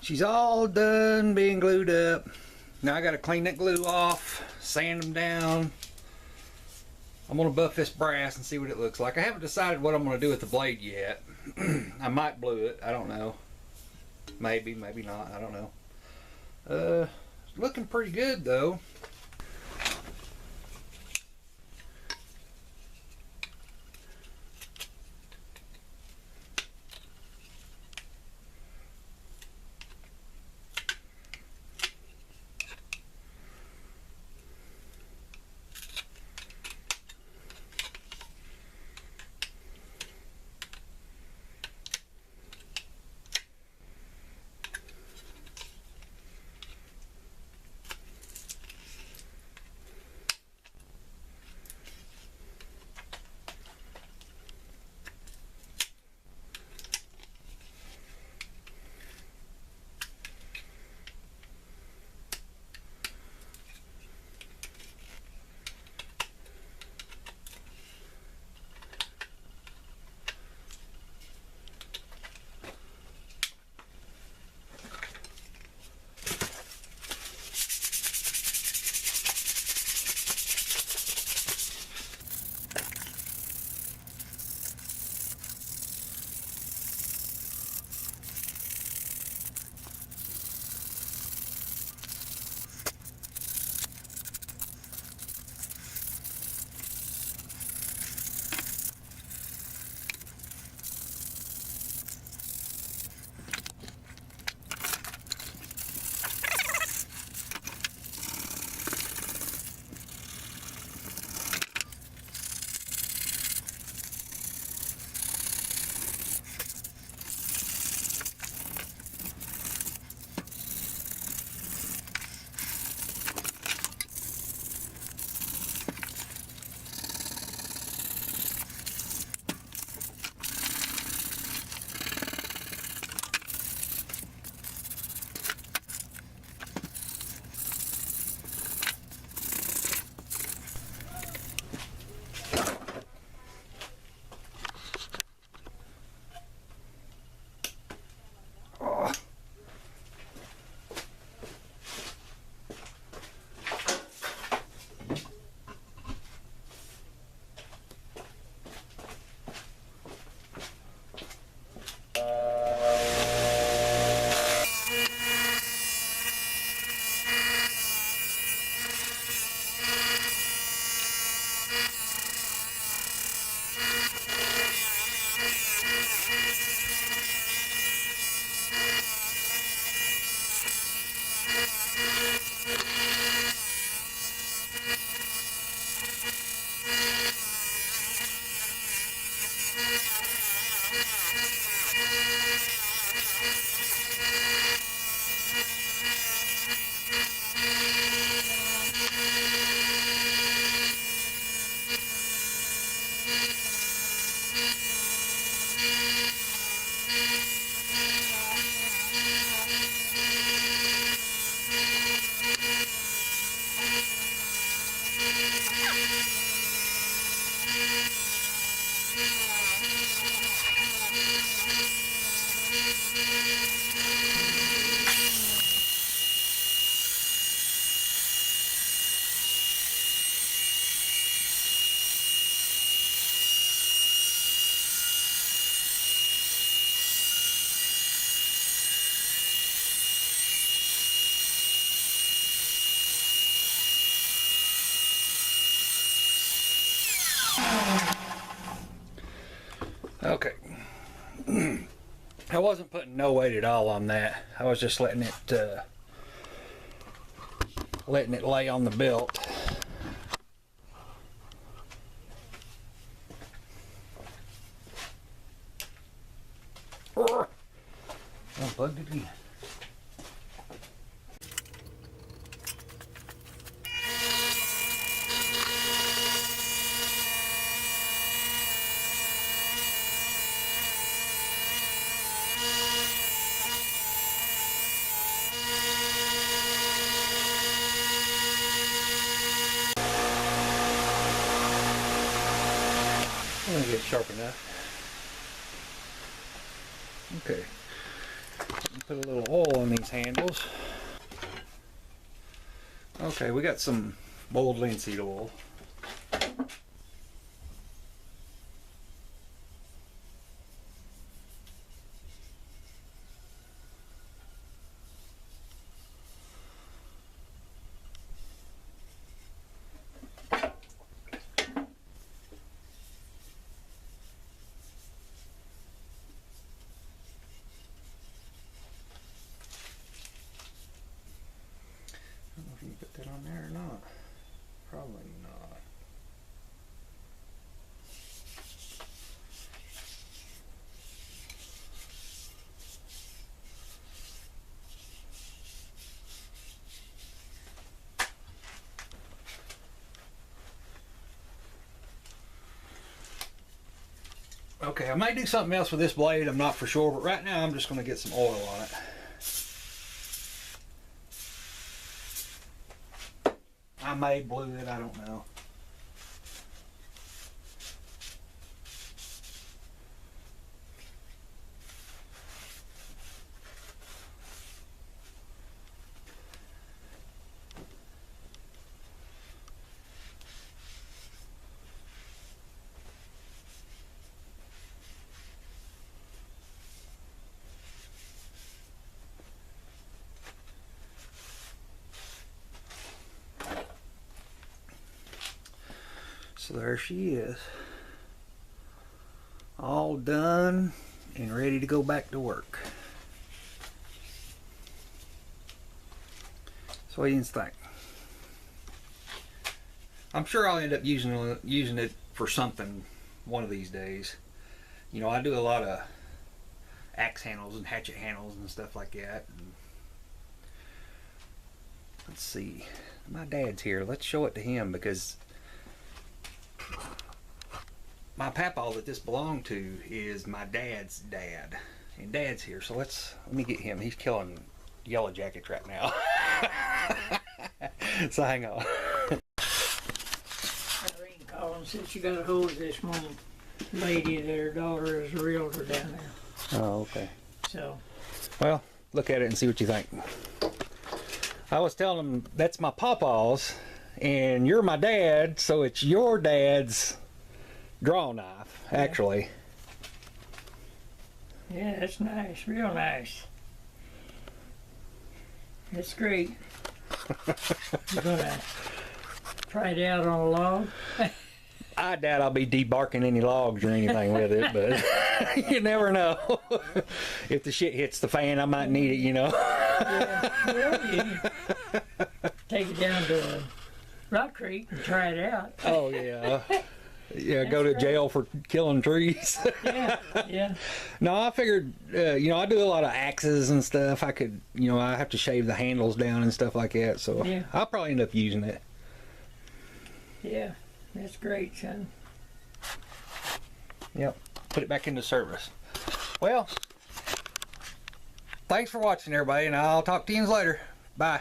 She's all done being glued up. Now I gotta clean that glue off, sand them down. I'm gonna buff this brass and see what it looks like. I haven't decided what I'm gonna do with the blade yet. I might glue it, I don't know. Maybe, maybe not, I don't know. Looking pretty good though. Okay. I wasn't putting no weight at all on that. I was just letting it lay on the belt. Unplugged it again. I'm gonna get sharp enough. Okay. Put a little oil on these handles. Okay, we got some boiled linseed oil. I don't know if you can put that on there or not. Probably not. Okay, I might do something else with this blade, I'm not for sure, but right now I'm just going to get some oil on it. I may blue it, I don't know. So there she is, all done and ready to go back to work. So what do you think? I'm sure I'll end up using it for something one of these days. You know, I do a lot of axe handles and hatchet handles and stuff like that. And let's see, my dad's here. Let's show it to him because my papa that this belonged to is my dad's dad, and Dad's here. So let me get him. He's killing yellow jackets right now. So hang on. Irene Collins said she got a hold of this one lady that her daughter is a realtor down there. Oh, okay. So, well, look at it and see what you think. I was telling him that's my papa's, and you're my dad, so it's your dad's draw knife, actually. Yeah, that's nice, real nice. That's great. You're gonna try it out on a log? I doubt I'll be debarking any logs or anything with it, but you never know. If the shit hits the fan, I might need it, you know. Yeah, well, you take it down to a Rock Creek and try it out. Oh, yeah. Yeah, go to jail for killing trees. Yeah, yeah. No, I figured, you know, I do a lot of axes and stuff. I could, you know, I have to shave the handles down and stuff like that, so yeah. I'll probably end up using it. Yeah, that's great, son. Yep, put it back into service. Well, thanks for watching, everybody, and I'll talk to you later. Bye.